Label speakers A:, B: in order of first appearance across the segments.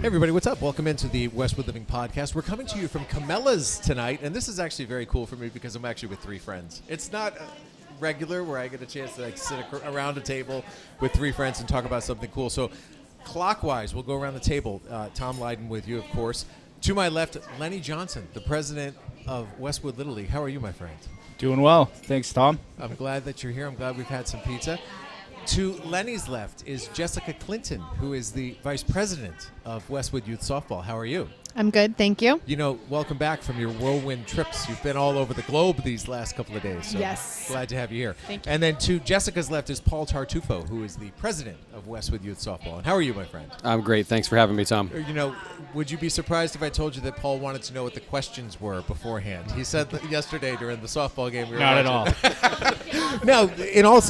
A: Hey everybody, what's up? Welcome into the Westwood Living Podcast. We're coming to you from Comella's tonight, and this is actually very cool for me because I'm actually with three friends. It's not regular where I get a chance to sit around a table with three friends and talk about something cool. So clockwise, we'll go around the table. Tom Leyden with you, of course. To my left, Lenny Johnson, the president of Westwood Little League. How are you, my friend?
B: Doing well. Thanks, Tom.
A: I'm glad that you're here. I'm glad we've had some pizza. To Lenny's left is Jessica Clinton, who is the vice president of Westwood Youth Softball. How are you?
C: I'm good, thank you.
A: You know, welcome back from your whirlwind trips. You've been all over the globe these last couple of days. So
C: yes.
A: Glad to have you here.
C: Thank you.
A: And then to Jessica's left is Paul Tartufo, who is the president of Westwood Youth Softball. And how are you, my friend?
D: I'm great. Thanks for having me, Tom.
A: You know, would you be surprised if I told you that Paul wanted to know what the questions were beforehand? He said that yesterday during the softball game we were
B: Not
A: watching.
B: at all.
A: Now,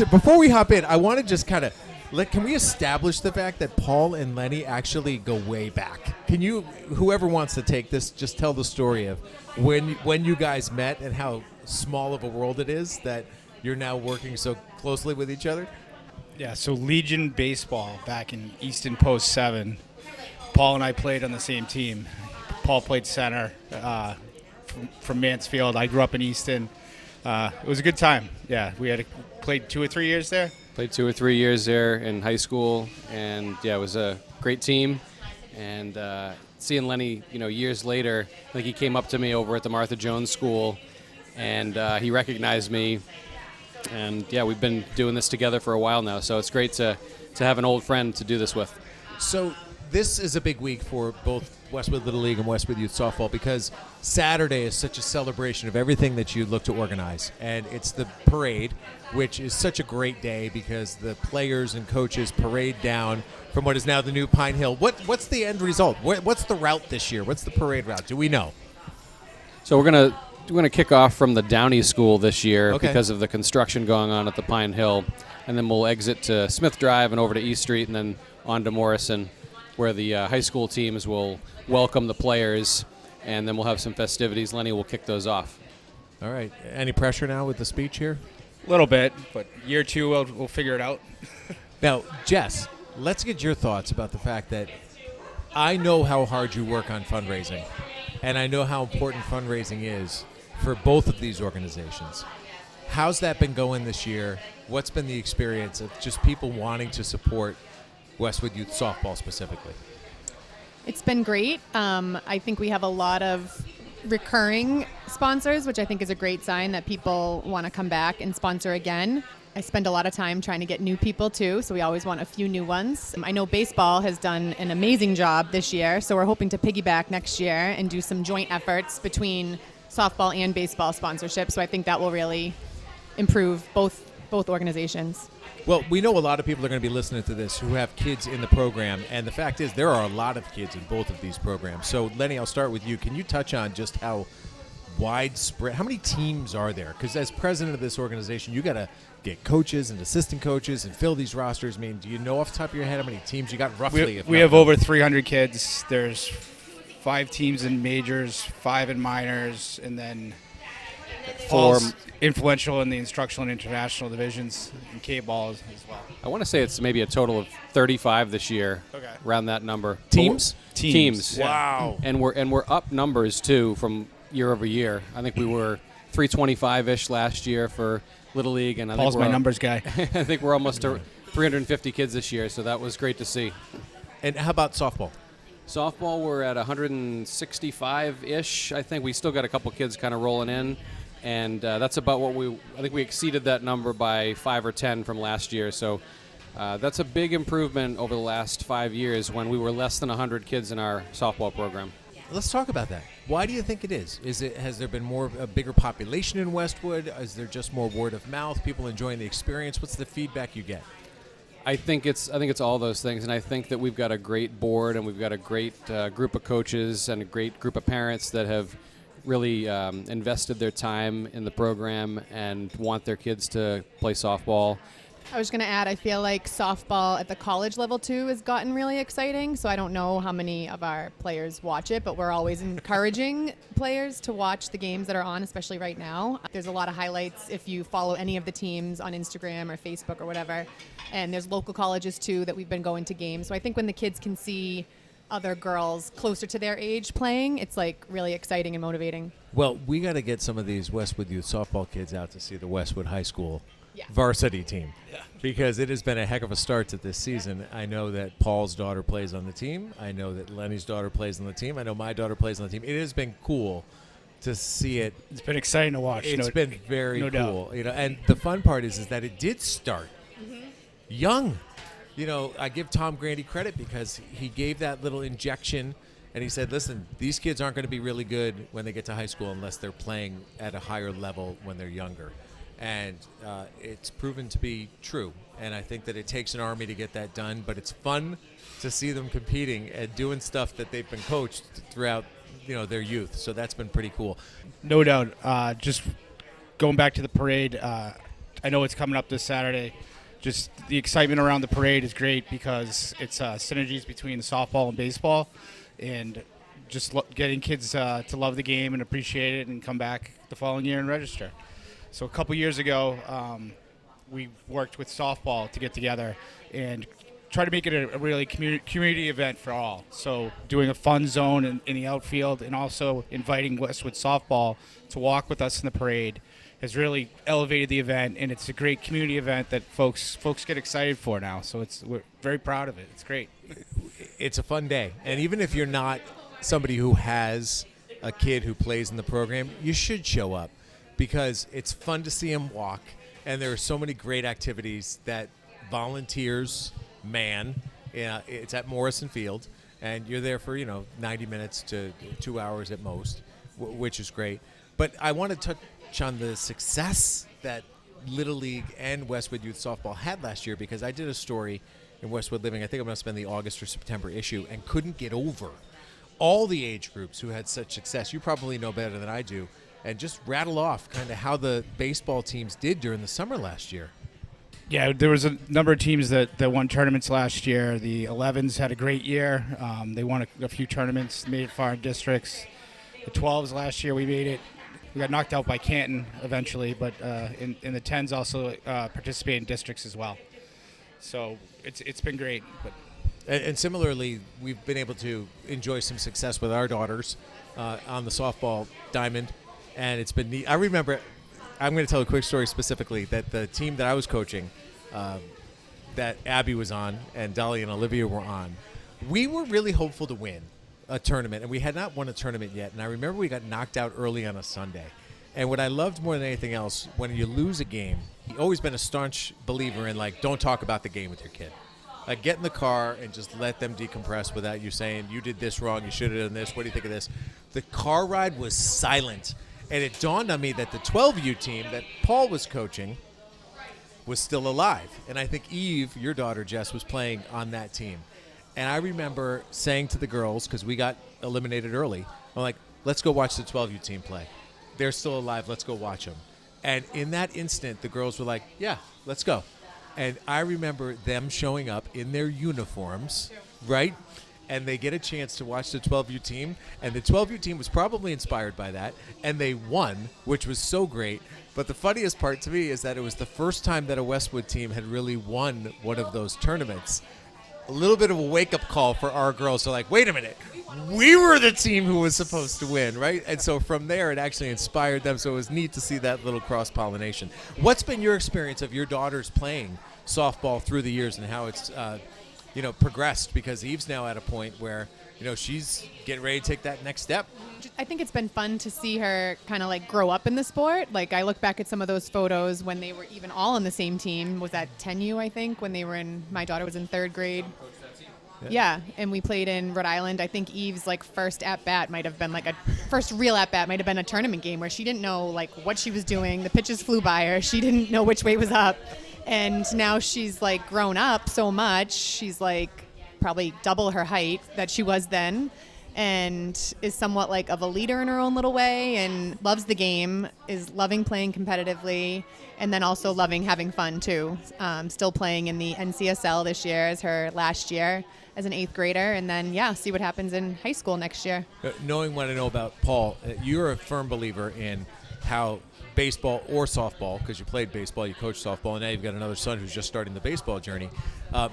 A: before we hop in, I want to just kind of can we establish the fact that Paul and Lenny actually go way back? Can you, whoever wants to take this, just tell the story of when you guys met and how small of a world it is that you're now working so closely with each other?
B: Yeah, so Legion baseball back in Easton Post 7. Paul and I played on the same team. Paul played center from Mansfield. I grew up in Easton. It was a good time. Yeah, we had played 2 or 3 years there.
D: Played 2 or 3 years there in high school, and yeah, it was a great team. And seeing Lenny, years later, like he came up to me over at the Martha Jones School, and he recognized me. And yeah, we've been doing this together for a while now, so it's great to have an old friend to do this with.
A: So this is a big week for both Westwood Little League and Westwood Youth Softball because Saturday is such a celebration of everything that you look to organize. And it's the parade, which is such a great day because the players and coaches parade down from what is now the new Pine Hill. What's the end result? What's the route this year? What's the parade route? Do we know?
D: So we're gonna kick off from the Downey School this year
A: Okay.
D: because of the construction going on at the Pine Hill, and then we'll exit to Smith Drive and over to East Street and then on to Morrison, where the high school teams will welcome the players, and then we'll have some festivities. Lenny will kick those off.
A: All right. Any pressure now with the speech here?
B: A little bit, but year 2 we'll figure it out.
A: Now, Jess, let's get your thoughts about the fact that I know how hard you work on fundraising, and I know how important fundraising is for both of these organizations. How's that been going this year? What's been the experience of just people wanting to support Westwood Youth Softball specifically?
C: It's been great. I think we have a lot of recurring sponsors, which I think is a great sign that people want to come back and sponsor again. I spend a lot of time trying to get new people too, so we always want a few new ones. I know baseball has done an amazing job this year, so we're hoping to piggyback next year and do some joint efforts between softball and baseball sponsorship. So I think that will really improve both organizations.
A: Well, we know a lot of people are going to be listening to this who have kids in the program, and the fact is there are a lot of kids in both of these programs. So, Lenny, I'll start with you. Can you touch on just how widespread, how many teams are there? Because as president of this organization, you got to get coaches and assistant coaches and fill these rosters. I mean, do you know off the top of your head how many teams you got roughly?
B: We have over 300 kids. There's 5 teams in majors, 5 in minors, and then 4 influential in the instructional and international divisions and K-ball as well.
D: I want to say it's maybe a total of 35 this year,
B: Okay.
D: around that number.
A: Teams?
D: Teams.
A: Wow.
D: And we're up numbers too from year over year. I think we were 325-ish last year for Little League, and
B: Paul's my numbers guy.
D: I think we're almost to 350 kids this year, so that was great to see.
A: And how about softball?
D: Softball, we're at 165-ish. I think we still got a couple kids kind of rolling in, and that's about what I think we exceeded that number by 5 or 10 from last year. So that's a big improvement over the last 5 years when we were less than 100 kids in our softball program.
A: Let's talk about that. Why do you think it is? Has there been a bigger population in Westwood? Is there just more word of mouth? People enjoying the experience? What's the feedback you get?
D: I think it's all those things, and I think that we've got a great board and we've got a great group of coaches and a great group of parents that have really invested their time in the program and want their kids to play softball.
C: I was going to add, I feel like softball at the college level too has gotten really exciting. So I don't know how many of our players watch it, but we're always encouraging players to watch the games that are on, especially right now. There's a lot of highlights if you follow any of the teams on Instagram or Facebook or whatever. And there's local colleges too that we've been going to games. So I think when the kids can see other girls closer to their age playing, it's like really exciting and motivating.
A: Well, we got to get some of these Westwood Youth Softball kids out to see the Westwood High School varsity team. Because it has been a heck of a start to this season. I know that Paul's daughter plays on the team. I know that Lenny's daughter plays on the team. I know my daughter plays on the team. It has been cool to see it.
B: It's been exciting to watch.
A: It's been very
B: no
A: cool.
B: doubt.
A: You know, and the fun part is that it did start young. You know, I give Tom Grandy credit because he gave that little injection and he said, listen, these kids aren't going to be really good when they get to high school unless they're playing at a higher level when they're younger. And it's proven to be true. And I think that it takes an army to get that done, but it's fun to see them competing and doing stuff that they've been coached throughout, you know, their youth. So that's been pretty cool.
B: No doubt. Just going back to the parade, I know it's coming up this Saturday. Just the excitement around the parade is great because it's synergies between softball and baseball, and just getting kids to love the game and appreciate it and come back the following year and register. So a couple years ago, we worked with softball to get together and try to make it a really community event for all. So doing a fun zone in the outfield and also inviting Westwood softball to walk with us in the parade has really elevated the event, and it's a great community event that folks get excited for now. So we're very proud of it. It's great.
A: It's a fun day. And even if you're not somebody who has a kid who plays in the program, you should show up because it's fun to see him walk. And there are so many great activities that volunteers man. It's at Morrison Field, and you're there for 90 minutes to 2 hours at most, which is great. But I want to touch on the success that Little League and Westwood Youth Softball had last year, because I did a story in Westwood Living, I think it must have been the August or September issue, and couldn't get over all the age groups who had such success. You probably know better than I do, and just rattle off kind of how the baseball teams did during the summer last year.
B: Yeah, there was a number of teams that won tournaments last year. The 11s had a great year. They won a few tournaments, made it far in districts. The 12s last year, we made it. We got knocked out by Canton eventually, but in the 10s also participated in districts as well. So it's been great. But
A: And similarly, we've been able to enjoy some success with our daughters on the softball diamond, and it's been neat. I remember, I'm going to tell a quick story specifically, that the team that I was coaching, that Abby was on and Dolly and Olivia were on, we were really hopeful to win a tournament, and we had not won a tournament yet. And I remember we got knocked out early on a Sunday. And what I loved more than anything else, when you lose a game, I've always been a staunch believer in, like, don't talk about the game with your kid. Like, get in the car and just let them decompress without you saying, you did this wrong, you should have done this, what do you think of this? The car ride was silent. And it dawned on me that the 12U team that Paul was coaching was still alive. And I think Eve, your daughter, Jess, was playing on that team. And I remember saying to the girls, because we got eliminated early, I'm like, let's go watch the 12U team play. They're still alive. Let's go watch them. And in that instant, the girls were like, yeah, let's go. And I remember them showing up in their uniforms, right? And they get a chance to watch the 12U team. And the 12U team was probably inspired by that. And they won, which was so great. But the funniest part to me is that it was the first time that a Westwood team had really won one of those tournaments. A little bit of a wake-up call for our girls. They're like, wait a minute. We were the team who was supposed to win, right? And so from there, it actually inspired them. So it was neat to see that little cross-pollination. What's been your experience of your daughters playing softball through the years and how it's, progressed? Because Eve's now at a point where, she's getting ready to take that next step.
C: I think it's been fun to see her kind of like grow up in the sport. Like, I look back at some of those photos when they were even all on the same team. Was that 10U, I think, when they were my daughter was in third grade. Yeah, and we played in Rhode Island. I think Eve's first at-bat might have been first real at-bat might have been a tournament game where she didn't know what she was doing. The pitches flew by her. She didn't know which way was up. And now she's grown up so much. She's probably double her height that she was then, and is somewhat of a leader in her own little way, and loves the game, is loving playing competitively, and then also loving having fun too. Still playing in the NCSL this year as her last year as an 8th grader, and then see what happens in high school next year.
A: Knowing what I know about Paul, you're a firm believer in how baseball or softball, because you played baseball, you coached softball, and now you've got another son who's just starting the baseball journey,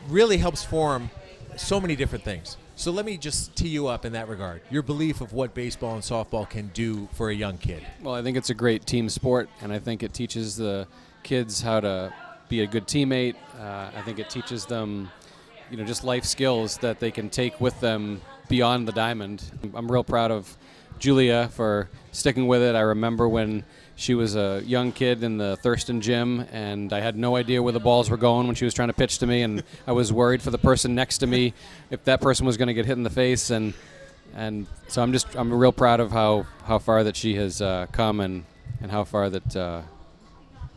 A: really helps form so many different things. So let me just tee you up in that regard. Your belief of what baseball and softball can do for a young kid.
D: Well, I think it's a great team sport, and I think it teaches the kids how to be a good teammate. I think it teaches them, just life skills that they can take with them beyond the diamond. I'm real proud of Julia for sticking with it. I remember when she was a young kid in the Thurston gym, and I had no idea where the balls were going when she was trying to pitch to me, and I was worried for the person next to me if that person was going to get hit in the face, and so I'm real proud of how far that she has come and how far that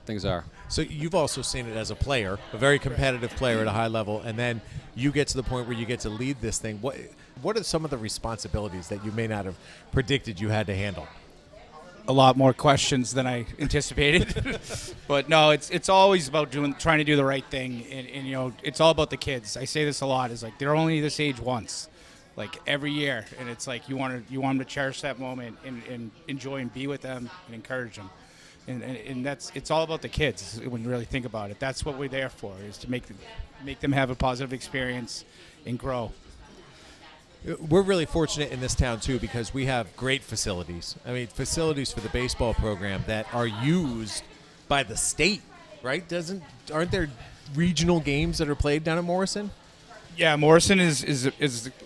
D: things are.
A: So you've also seen it as a player, a very competitive player at a high level, and then you get to the point where you get to lead this thing. What are some of the responsibilities that you may not have predicted you had to handle?
B: A lot more questions than I anticipated. But no, it's always about trying to do the right thing, and it's all about the kids. I say this a lot, is like they're only this age once, like every year, and it's like you want them to cherish that moment and enjoy and be with them and encourage them. And it's all about the kids when you really think about it. That's what we're there for, is to make them have a positive experience and grow.
A: We're really fortunate in this town, too, because we have great facilities. I mean, facilities for the baseball program that are used by the state, right? Aren't there regional games that are played down at Morrison?
B: Yeah, Morrison is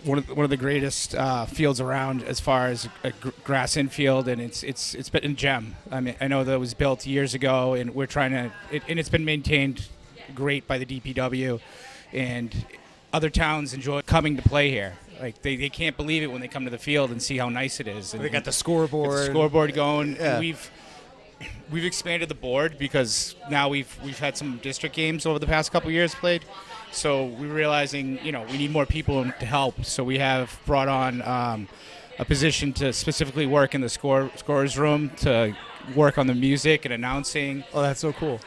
B: one of the greatest fields around as far as a grass infield, and it's been a gem. I mean, I know that it was built years ago, and we're trying to, and it's been maintained great by the DPW, and other towns enjoy coming to play here. Like they can't believe it when they come to the field and see how nice it is. And
A: they got the scoreboard.
B: Got the scoreboard going.
A: Yeah.
B: And we've expanded the board because now we've had some district games over the past couple years played. So we're realizing, we need more people to help. So we have brought on a position to specifically work in the scorer's room to work on the music and announcing.
A: Oh, that's so cool.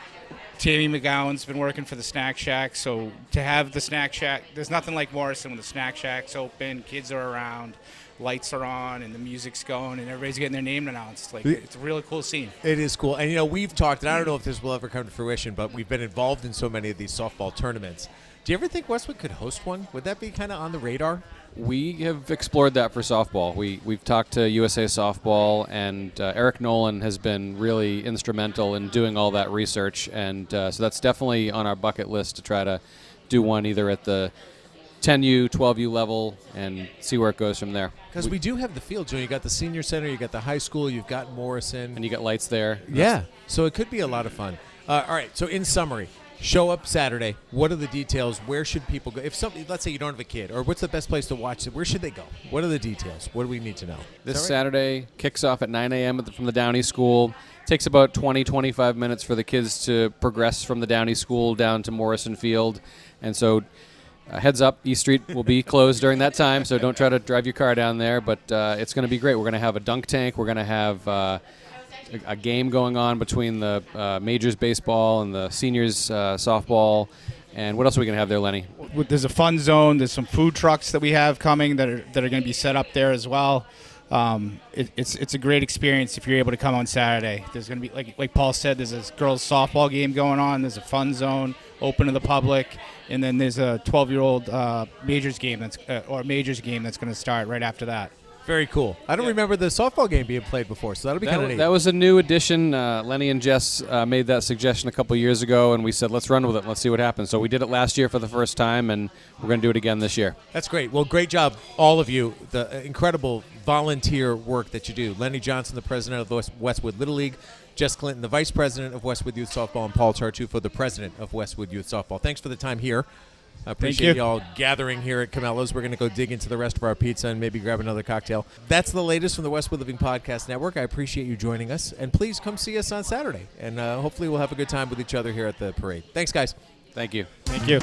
B: Tammy McGowan's been working for the Snack Shack. So to have the Snack Shack, there's nothing like Morrison when the Snack Shack's open, kids are around, lights are on, and the music's going, and everybody's getting their name announced. Like, it's a really cool scene.
A: It is cool. And, we've talked, and I don't know if this will ever come to fruition, but we've been involved in so many of these softball tournaments. Do you ever think Westwood could host one? Would that be kind of on the radar?
D: We have explored that for softball. We've talked to USA Softball, and Eric Nolan has been really instrumental in doing all that research, and so that's definitely on our bucket list to try to do one either at the 10U, 12U level and see where it goes from there.
A: Because we do have the field, Joe. You got the senior center, you got the high school, you've got Morrison.
D: And you got lights there.
A: Yeah, so it could be a lot of fun. All right, so in summary, show up Saturday. What are the details? Where should people go? If somebody, let's say you don't have a kid, or what's the best place to watch it? Where should they go? What are the details? What do we need to know?
D: This Saturday kicks off at 9 a.m. from the Downey School. Takes about 20-25 minutes for the kids to progress from the Downey School down to Morrison Field. And so heads up, East Street will be closed during that time, so don't try to drive your car down there. But it's going to be great. We're going to have a dunk tank. We're going to have a game going on between the majors baseball and the seniors softball. And what else are we going to have there, Lenny?
B: There's a fun zone. There's some food trucks that we have coming that are going to be set up there as well. It's a great experience if you're able to come on Saturday. There's going to be, like Paul said, there's this girls softball game going on. There's a fun zone open to the public, and then there's a 12-year-old majors game that's going to start right after that.
A: Very cool. I don't remember the softball game being played before, so that'll be kind of neat.
D: That was a new addition. Lenny and Jess made that suggestion a couple years ago, and we said, let's run with it. Let's see what happens. So we did it last year for the first time, and we're going to do it again this year.
A: That's great. Well, great job, all of you. The incredible volunteer work that you do. Lenny Johnson, the president of the Westwood Little League, Jess Clinton, the vice president of Westwood Youth Softball, and Paul Tartufo, the president of Westwood Youth Softball. Thanks for the time here. I appreciate you all gathering here at Comella's. We're going to go dig into the rest of our pizza and maybe grab another cocktail. That's the latest from the Westwood Living Podcast Network. I appreciate you joining us. And please come see us on Saturday. And hopefully we'll have a good time with each other here at the parade. Thanks, guys.
D: Thank you.
B: Thank you.